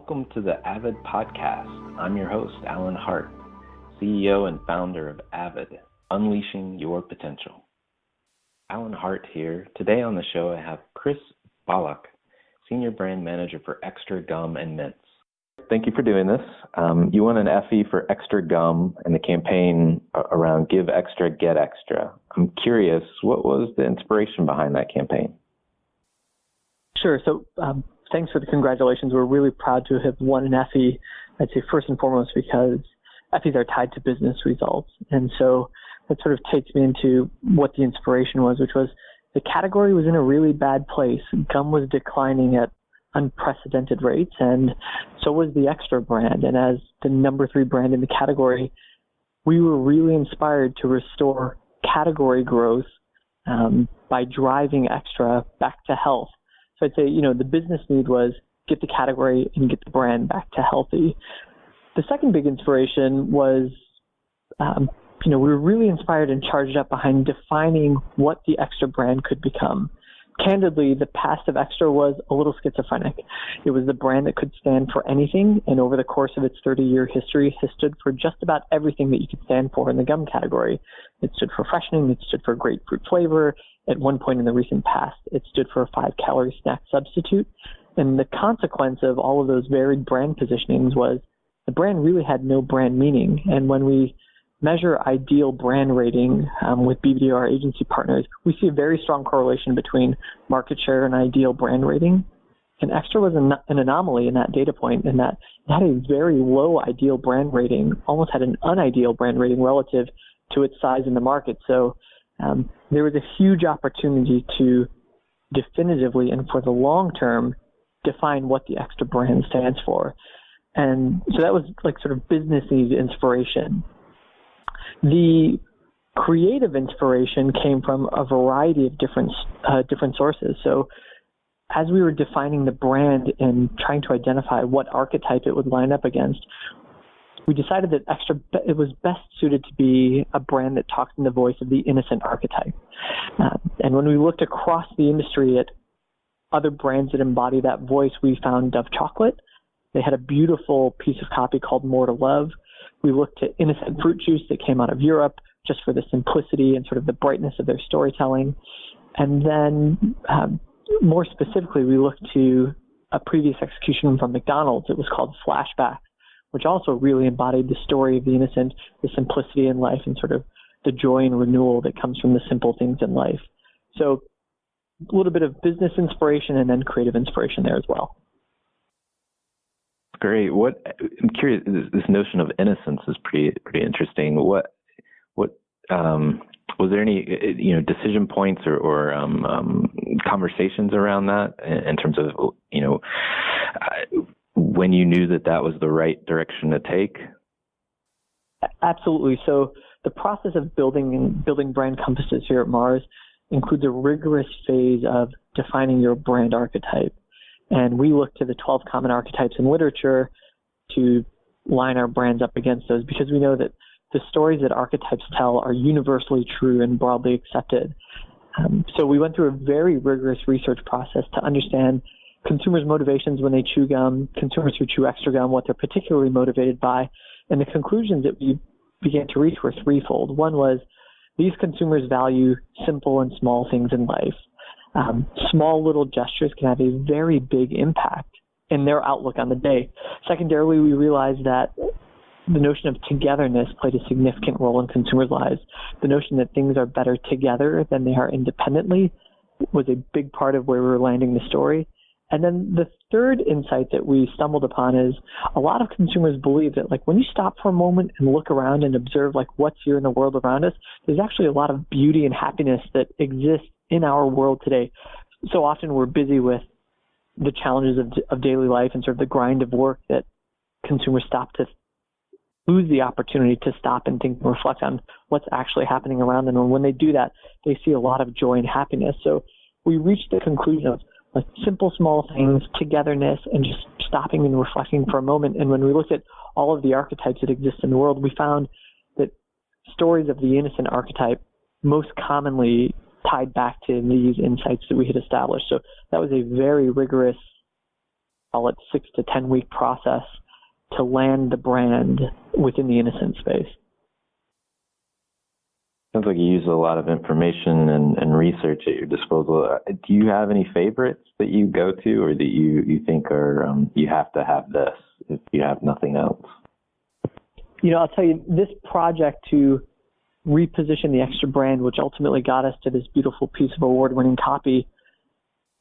Welcome to the Avid Podcast. I'm your host, Alan Hart, CEO and founder of Avid, Unleashing Your Potential. Alan Hart here. Today on the show, I have Chris Balach, Senior Brand Manager for Extra Gum and Mints. Thank you for doing this. You won an Effie for Extra Gum and the campaign around Give Extra, Get Extra. I'm curious, what was the inspiration behind that campaign? Sure. So thanks for the congratulations. We're really proud to have won an Effie, I'd say first and foremost because Effies are tied to business results. And so that sort of takes me into what the inspiration was, which was the category was in a really bad place. Gum was declining at unprecedented rates, and so was the Extra brand. And as the number 3 brand in the category, we were really inspired to restore category growth by driving Extra back to health. So I'd say, the business need was get the category and get the brand back to healthy. The second big inspiration was, we were really inspired and charged up behind defining what the Extra brand could become. Candidly, the past of Extra was a little schizophrenic. It was the brand that could stand for anything, and over the course of its 30-year history, has stood for just about everything that you could stand for in the gum category. It stood for freshening, it stood for grapefruit flavor. At one point in the recent past, it stood for a 5-calorie snack substitute. And the consequence of all of those varied brand positionings was the brand really had no brand meaning. And when we measure ideal brand rating with BBDR agency partners, we see a very strong correlation between market share and ideal brand rating. And Extra was an anomaly in that data point in that it had a very low ideal brand rating, almost had an unideal brand rating relative to its size in the market. So there was a huge opportunity to definitively and for the long term define what the Extra brand stands for. And so that was like sort of business needs inspiration. The creative inspiration came from a variety of different sources. So as we were defining the brand and trying to identify what archetype it would line up against, we decided that it was best suited to be a brand that talks in the voice of the innocent archetype. And when we looked across the industry at other brands that embody that voice, we found Dove Chocolate. They had a beautiful piece of copy called More to Love. We looked at Innocent Fruit Juice that came out of Europe just for the simplicity and sort of the brightness of their storytelling. And then more specifically, we looked to a previous execution from McDonald's. It was called Flashback, which also really embodied the story of the innocent, the simplicity in life, and sort of the joy and renewal that comes from the simple things in life. So a little bit of business inspiration and then creative inspiration there as well. Great. I'm curious. This notion of innocence is pretty interesting. What was there any decision points or conversations around that in terms of when you knew that was the right direction to take? Absolutely. So the process of building brand compasses here at Mars includes a rigorous phase of defining your brand archetype. And we look to the 12 common archetypes in literature to line our brands up against those because we know that the stories that archetypes tell are universally true and broadly accepted. So we went through a very rigorous research process to understand consumers' motivations when they chew gum, consumers who chew Extra Gum, what they're particularly motivated by. And the conclusions that we began to reach were threefold. One was these consumers value simple and small things in life. Small little gestures can have a very big impact in their outlook on the day. Secondarily, we realized that the notion of togetherness played a significant role in consumers' lives. The notion that things are better together than they are independently was a big part of where we were landing the story. And then the third insight that we stumbled upon is a lot of consumers believe that when you stop for a moment and look around and observe what's here in the world around us, there's actually a lot of beauty and happiness that exists in our world today. So often we're busy with the challenges of daily life and sort of the grind of work that consumers stop to lose the opportunity to stop and think and reflect on what's actually happening around them. And when they do that, they see a lot of joy and happiness. So we reached the conclusion of simple, small things, togetherness, and just stopping and reflecting for a moment. And when we looked at all of the archetypes that exist in the world, we found that stories of the innocent archetype most commonly tied back to these insights that we had established. So that was a very rigorous call it 6 to 10 week process to land the brand within the innocent space. Sounds like you use a lot of information and research at your disposal. Do you have any favorites that you go to, or that you think are you have to have this if you have nothing else? I'll tell you, this project to reposition the Extra brand, which ultimately got us to this beautiful piece of award-winning copy,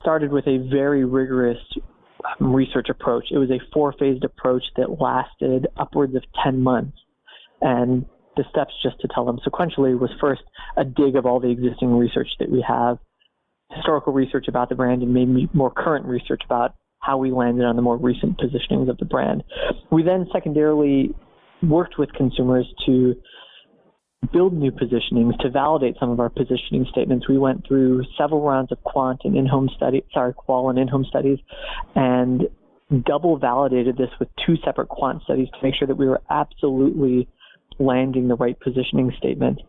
started with a very rigorous research approach. It was a 4-phased approach that lasted upwards of 10 months. And the steps, just to tell them sequentially, was first a dig of all the existing research that we have, historical research about the brand, and maybe more current research about how we landed on the more recent positionings of the brand. We then secondarily worked with consumers to build new positionings, to validate some of our positioning statements. We went through several rounds of qual and in-home studies, and double validated this with 2 separate quant studies to make sure that we were absolutely landing the right positioning statement.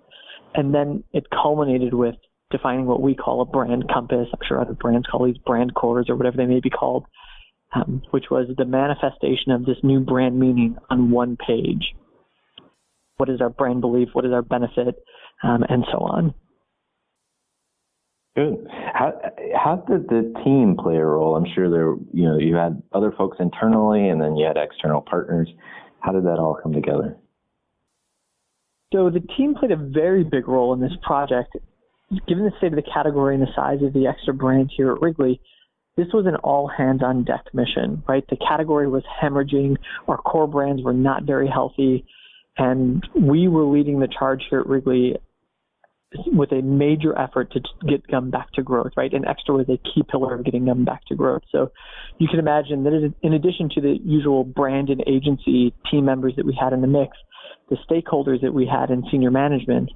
And then it culminated with defining what we call a brand compass. I'm sure other brands call these brand cores or whatever they may be called, which was the manifestation of this new brand meaning on one page. What is our brand belief? What is our benefit? And so on. Good. How did the team play a role? I'm sure you had other folks internally, and then you had external partners. How did that all come together? So the team played a very big role in this project. Given the state of the category and the size of the Extra brand here at Wrigley, this was an all-hands-on-deck mission, right? The category was hemorrhaging. Our core brands were not very healthy. And we were leading the charge here at Wrigley with a major effort to get gum back to growth, right? And Extra was a key pillar of getting gum back to growth. So you can imagine that in addition to the usual brand and agency team members that we had in the mix, the stakeholders that we had in senior management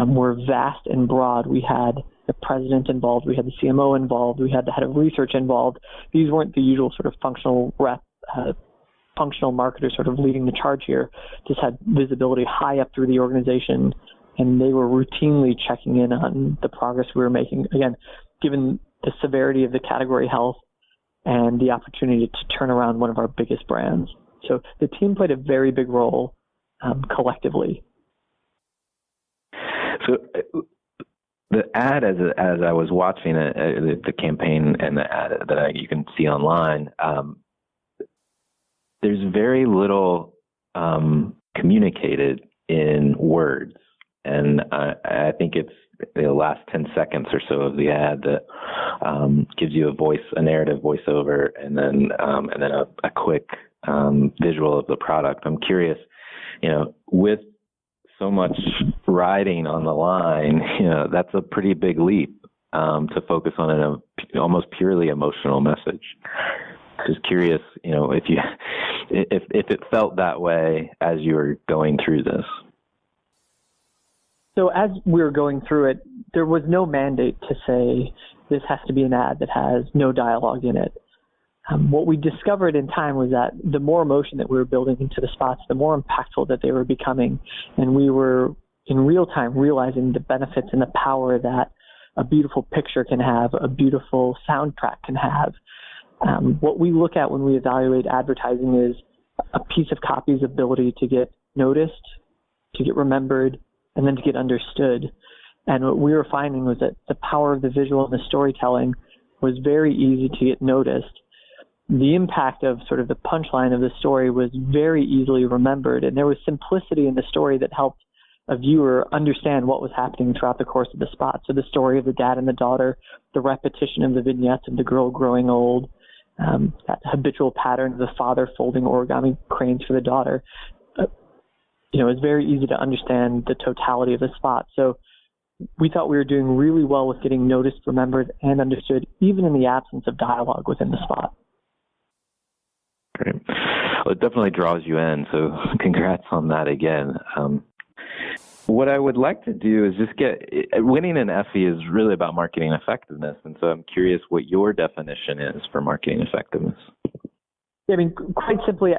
were vast and broad. We had the president involved, we had the CMO involved, we had the head of research involved. These weren't the usual sort of functional marketers sort of leading the charge here. Just had visibility high up through the organization, and they were routinely checking in on the progress we were making. Again, given the severity of the category health and the opportunity to turn around one of our biggest brands. So the team played a very big role collectively. So the ad, as I was watching it, the campaign and the ad that you can see online, there's very little communicated in words. And I think it's the last 10 seconds or so of the ad that gives you a narrative voiceover, and then a quick visual of the product. I'm curious, with so much riding on the line, that's a pretty big leap to focus on an almost purely emotional message. Just curious, if it felt that way as you were going through this. So as we were going through it, there was no mandate to say this has to be an ad that has no dialogue in it. What we discovered in time was that the more emotion that we were building into the spots, the more impactful that they were becoming. And we were in real time realizing the benefits and the power that a beautiful picture can have, a beautiful soundtrack can have. What we look at when we evaluate advertising is a piece of copy's ability to get noticed, to get remembered, and then to get understood. And what we were finding was that the power of the visual and the storytelling was very easy to get noticed. The impact of sort of the punchline of the story was very easily remembered, and there was simplicity in the story that helped a viewer understand what was happening throughout the course of the spot. So the story of the dad and the daughter, the repetition of the vignettes of the girl growing old, that habitual pattern of the father folding origami cranes for the daughter. It's very easy to understand the totality of the spot. So we thought we were doing really well with getting noticed, remembered, and understood, even in the absence of dialogue within the spot. Great. Well, it definitely draws you in, so congrats on that again. What I would like to do is just winning an Effie is really about marketing effectiveness, and so I'm curious what your definition is for marketing effectiveness. Yeah, quite simply,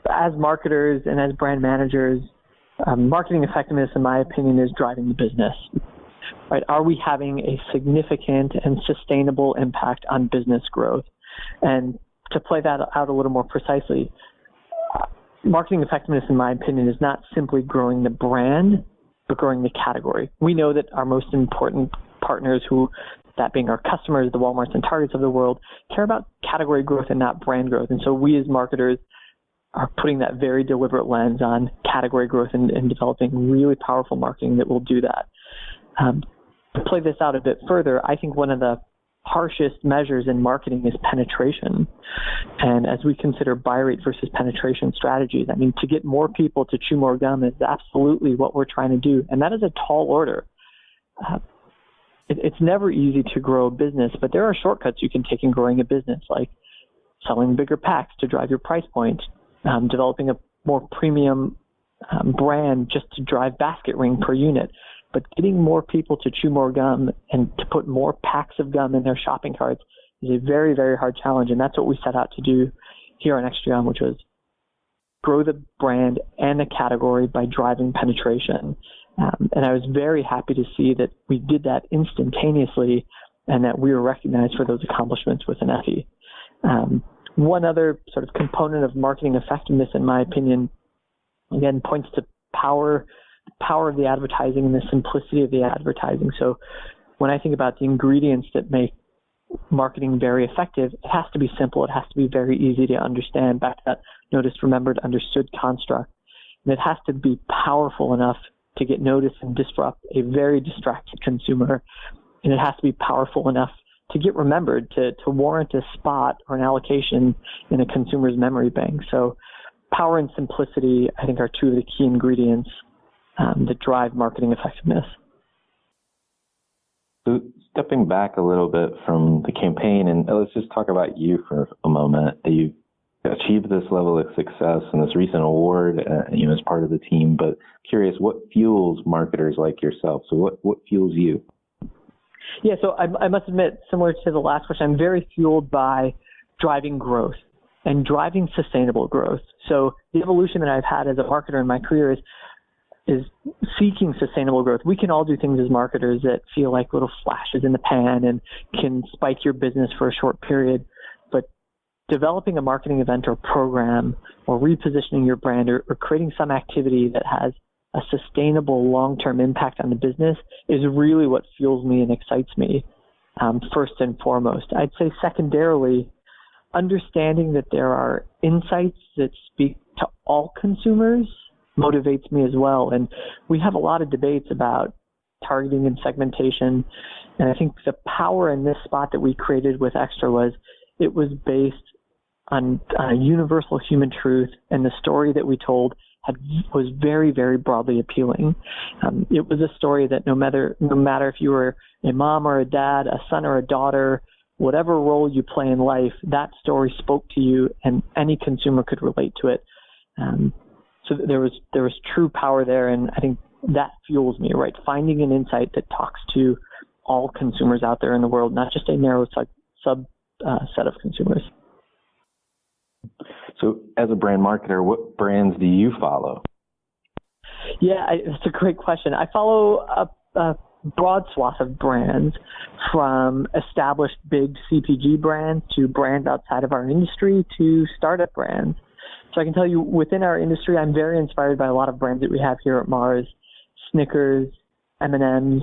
as marketers and as brand managers, marketing effectiveness, in my opinion, is driving the business. Right? Are we having a significant and sustainable impact on business growth? And to play that out a little more precisely, marketing effectiveness, in my opinion, is not simply growing the brand, but growing the category. We know that our most important partners, who that being our customers, the Walmarts and Targets of the world, care about category growth and not brand growth. And so we as marketers are putting that very deliberate lens on category growth and developing really powerful marketing that will do that. To play this out a bit further, I think one of the harshest measures in marketing is penetration. And as we consider buy rate versus penetration strategies, I mean, to get more people to chew more gum is absolutely what we're trying to do. And that is a tall order. It's never easy to grow a business, but there are shortcuts you can take in growing a business, like selling bigger packs to drive your price point, developing a more premium brand just to drive basket ring per unit. But getting more people to chew more gum and to put more packs of gum in their shopping carts is a very, very hard challenge. And that's what we set out to do here on Extrion, which was grow the brand and the category by driving penetration. And I was very happy to see that we did that instantaneously and that we were recognized for those accomplishments with an Effie. One other sort of component of marketing effectiveness, in my opinion, again, points to power of the advertising and the simplicity of the advertising. So when I think about the ingredients that make marketing very effective, it has to be simple. It has to be very easy to understand, back to that noticed, remembered, understood construct. And it has to be powerful enough to get noticed and disrupt a very distracted consumer. And it has to be powerful enough to get remembered, to warrant a spot or an allocation in a consumer's memory bank. So power and simplicity, I think, are two of the key ingredients that drive marketing effectiveness. So stepping back a little bit from the campaign, and let's just talk about you for a moment. You achieved this level of success and this recent award, as part of the team, but curious, what fuels marketers like yourself? So what fuels you? Yeah, so I must admit, similar to the last question, I'm very fueled by driving growth and driving sustainable growth. So the evolution that I've had as a marketer in my career is seeking sustainable growth. We can all do things as marketers that feel like little flashes in the pan and can spike your business for a short period. But developing a marketing event or program or repositioning your brand or creating some activity that has a sustainable long-term impact on the business is really what fuels me and excites me, first and foremost. I'd say secondarily, understanding that there are insights that speak to all consumers motivates me as well. And we have a lot of debates about targeting and segmentation. And I think the power in this spot that we created with Extra was it was based on a universal human truth, and the story that we told was very, very broadly appealing. It was a story that no matter if you were a mom or a dad, a son or a daughter, whatever role you play in life, that story spoke to you, and any consumer could relate to it. So there was true power there, and I think that fuels me, right? Finding an insight that talks to all consumers out there in the world, not just a narrow sub set of consumers. So as a brand marketer, what brands do you follow? Yeah, it's a great question. I follow a broad swath of brands, from established big CPG brands to brands outside of our industry to startup brands. So I can tell you, within our industry, I'm very inspired by a lot of brands that we have here at Mars: Snickers, M&M's,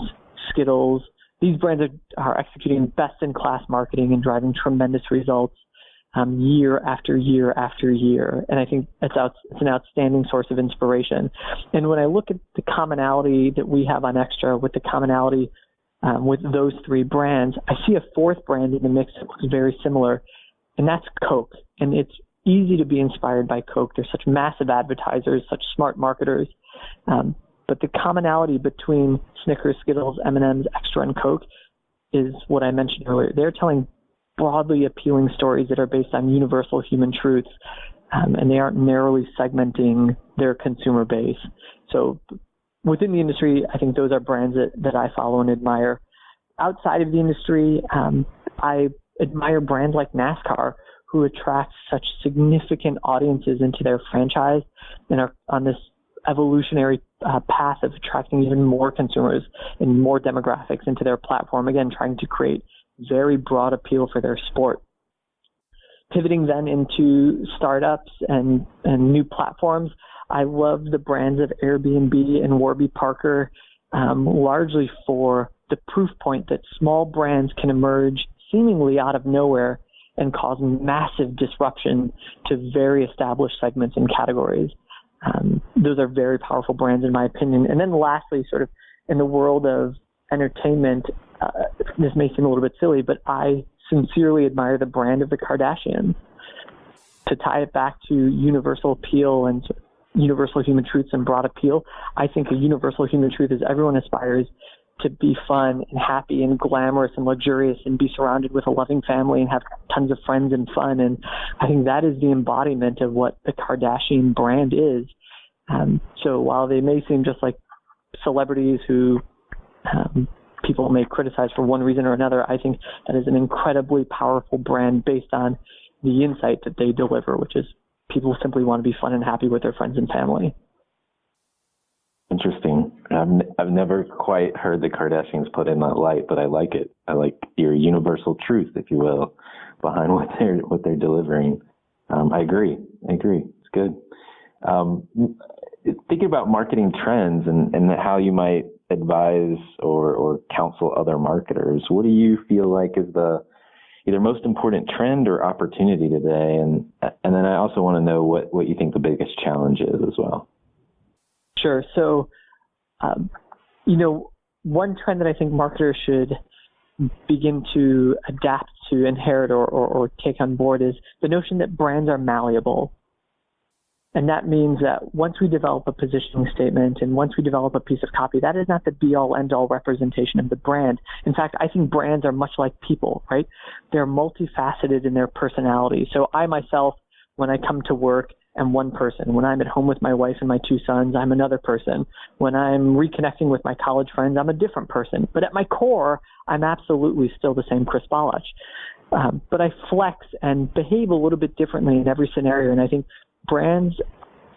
Skittles. These brands are executing best-in-class marketing and driving tremendous results year after year after year. And I think it's an outstanding source of inspiration. And when I look at the commonality that we have on Extra, with the commonality with those three brands, I see a fourth brand in the mix that looks very similar, and that's Coke. And it's easy to be inspired by Coke. They're such massive advertisers, such smart marketers. But the commonality between Snickers, Skittles, M&M's, Extra, and Coke is what I mentioned earlier. They're telling broadly appealing stories that are based on universal human truths, and they aren't narrowly segmenting their consumer base. So within the industry, I think those are brands that I follow and admire. Outside of the industry, I admire brands like NASCAR, who attract such significant audiences into their franchise and are on this evolutionary path of attracting even more consumers and more demographics into their platform, again, trying to create very broad appeal for their sport. Pivoting then into startups and new platforms, I love the brands of Airbnb and Warby Parker, largely for the proof point that small brands can emerge seemingly out of nowhere and cause massive disruption to very established segments and categories. Those are very powerful brands in my opinion. And then lastly, sort of in the world of entertainment, this may seem a little bit silly, but I sincerely admire the brand of the Kardashians. To tie it back to universal appeal and universal human truths and broad appeal, I think a universal human truth is everyone aspires to be fun and happy and glamorous and luxurious and be surrounded with a loving family and have tons of friends and fun. And I think that is the embodiment of what the Kardashian brand is. So while they may seem just like celebrities who people may criticize for one reason or another, I think that is an incredibly powerful brand based on the insight that they deliver, which is people simply want to be fun and happy with their friends and family. Interesting. I've never quite heard the Kardashians put in that light, but I like it. I like your universal truth, if you will, behind what they're delivering. I agree. It's good. Thinking about marketing trends and how you might advise or counsel other marketers, what do you feel like is the either most important trend or opportunity today? And then I also want to know what you think the biggest challenge is as well. Sure. So, one trend that I think marketers should begin to adapt to, inherit, or take on board is the notion that brands are malleable. And that means that once we develop a positioning statement and once we develop a piece of copy, that is not the be-all, end-all representation of the brand. In fact, I think brands are much like people, right? They're multifaceted in their personality. So I myself, when I come to work, am one person. When I'm at home with my wife and my two sons, I'm another person. When I'm reconnecting with my college friends, I'm a different person. But at my core, I'm absolutely still the same Chris Balach. But I flex and behave a little bit differently in every scenario. And I think brands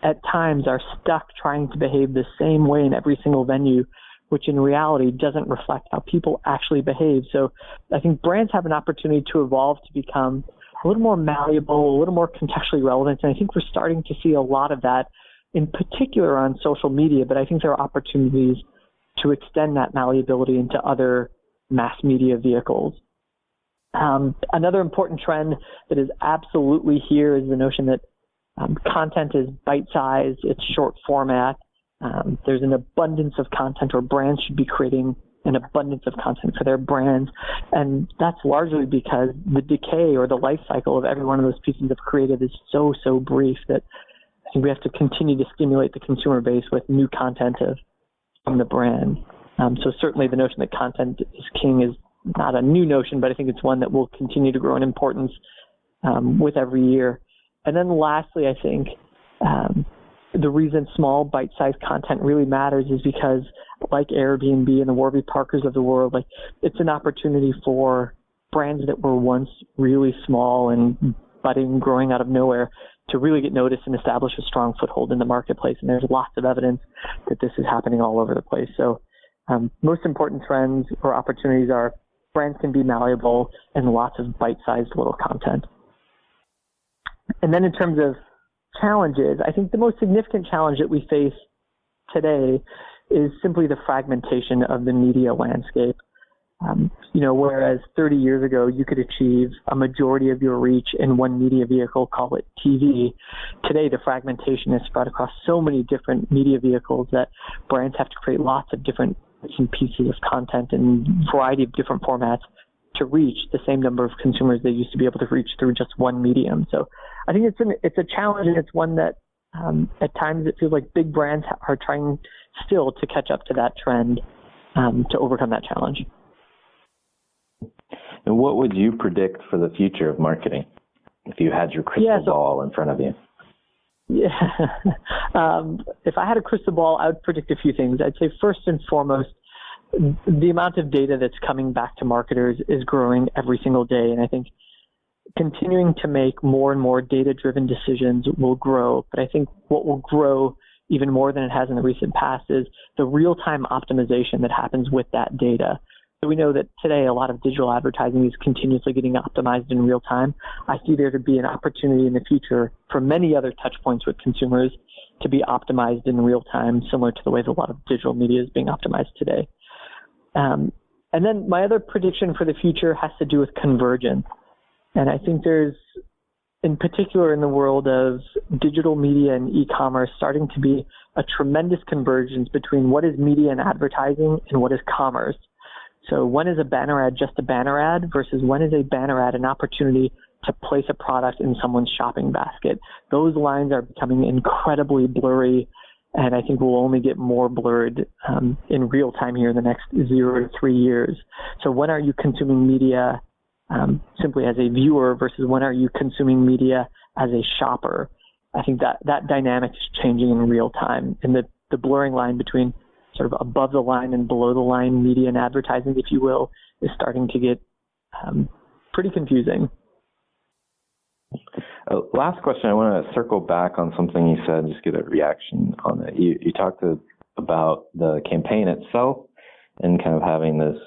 at times are stuck trying to behave the same way in every single venue, which in reality doesn't reflect how people actually behave. So I think brands have an opportunity to evolve to become a little more malleable, a little more contextually relevant. And I think we're starting to see a lot of that, in particular on social media, but I think there are opportunities to extend that malleability into other mass media vehicles. Another important trend that is absolutely here is the notion that content is bite-sized, it's short format. There's an abundance of content, or brands should be creating an abundance of content for their brands. And that's largely because the decay or the life cycle of every one of those pieces of creative is so brief that I think we have to continue to stimulate the consumer base with new content from the brand. So certainly the notion that content is king is not a new notion, but I think it's one that will continue to grow in importance with every year. And then lastly, I think the reason small bite-sized content really matters is because, like Airbnb and the Warby Parkers of the world, like it's an opportunity for brands that were once really small and budding, growing out of nowhere, to really get noticed and establish a strong foothold in the marketplace. And there's lots of evidence that this is happening all over the place. So most important trends or opportunities are brands can be malleable and lots of bite-sized little content. And then in terms of challenges, I think the most significant challenge that we face today is simply the fragmentation of the media landscape. Whereas 30 years ago, you could achieve a majority of your reach in one media vehicle, call it TV. Today, the fragmentation is spread across so many different media vehicles that brands have to create lots of different pieces of content and variety of different formats to reach the same number of consumers they used to be able to reach through just one medium. So I think it's a challenge, and it's one that at times it feels like big brands are trying still to catch up to that trend to overcome that challenge. And what would you predict for the future of marketing if you had your crystal ball in front of you? Yeah. If I had a crystal ball, I would predict a few things. I'd say first and foremost, the amount of data that's coming back to marketers is growing every single day. And I think continuing to make more and more data-driven decisions will grow. But I think what will grow even more than it has in the recent past is the real-time optimization that happens with that data. So we know that today a lot of digital advertising is continuously getting optimized in real time. I see there to be an opportunity in the future for many other touch points with consumers to be optimized in real time, similar to the way that a lot of digital media is being optimized today. And then my other prediction for the future has to do with convergence. And I think there's, in particular in the world of digital media and e-commerce, starting to be a tremendous convergence between what is media and advertising and what is commerce. So when is a banner ad just a banner ad versus when is a banner ad an opportunity to place a product in someone's shopping basket? Those lines are becoming incredibly blurry, and I think will only get more blurred in real time here in the next 0 to 3 years. So when are you consuming media simply as a viewer versus when are you consuming media as a shopper? I think that dynamic is changing in real time, and the blurring line between sort of above the line and below the line media and advertising, if you will, is starting to get pretty confusing. Last question, I want to circle back on something you said, just get a reaction on it. You talked about the campaign itself and kind of having this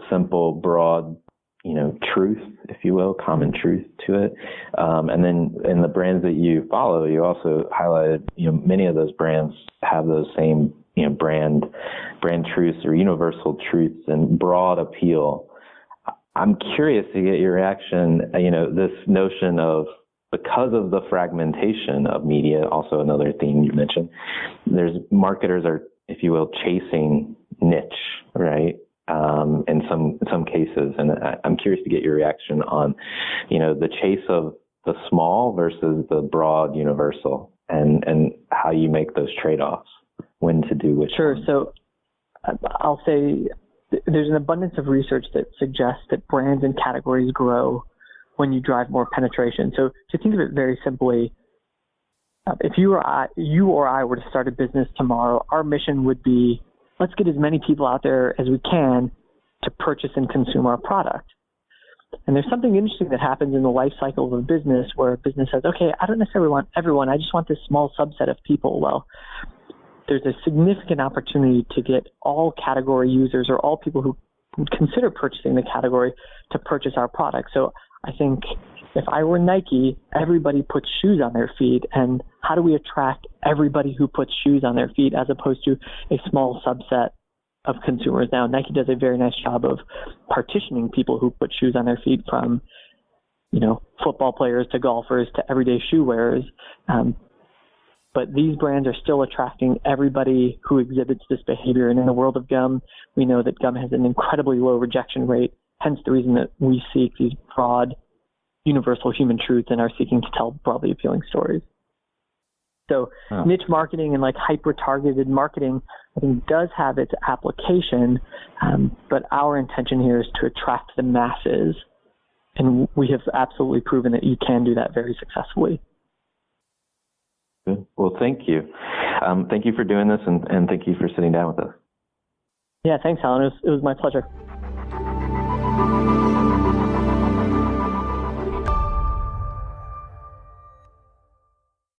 simple, broad, truth, if you will, common truth to it. And then in the brands that you follow, you also highlighted, many of those brands have those same, brand truths or universal truths and broad appeal. I'm curious to get your reaction, this notion of, because of the fragmentation of media, also another theme you mentioned, there's marketers are, if you will, chasing niche, right? In some cases, and I'm curious to get your reaction on, the chase of the small versus the broad universal, and how you make those trade-offs, when to do which. Sure. One. So I'll say there's an abundance of research that suggests that brands and categories grow when you drive more penetration. So to think of it very simply, if you or I were to start a business tomorrow, our mission would be, let's get as many people out there as we can to purchase and consume our product. And there's something interesting that happens in the life cycle of a business where a business says, okay, I don't necessarily want everyone, I just want this small subset of people. Well, there's a significant opportunity to get all category users or all people who would consider purchasing the category to purchase our product. So I think if I were Nike, everybody puts shoes on their feet, and how do we attract everybody who puts shoes on their feet as opposed to a small subset of consumers? Now, Nike does a very nice job of partitioning people who put shoes on their feet from, football players to golfers to everyday shoe wearers. But these brands are still attracting everybody who exhibits this behavior. And in the world of gum, we know that gum has an incredibly low rejection rate, hence the reason that we seek these broad, universal human truths and are seeking to tell broadly appealing stories. So niche marketing and hyper-targeted marketing, I think, does have its application, but our intention here is to attract the masses. And we have absolutely proven that you can do that very successfully. Good. Well, thank you. Thank you for doing this, and thank you for sitting down with us. Yeah, thanks, Alan. It was my pleasure.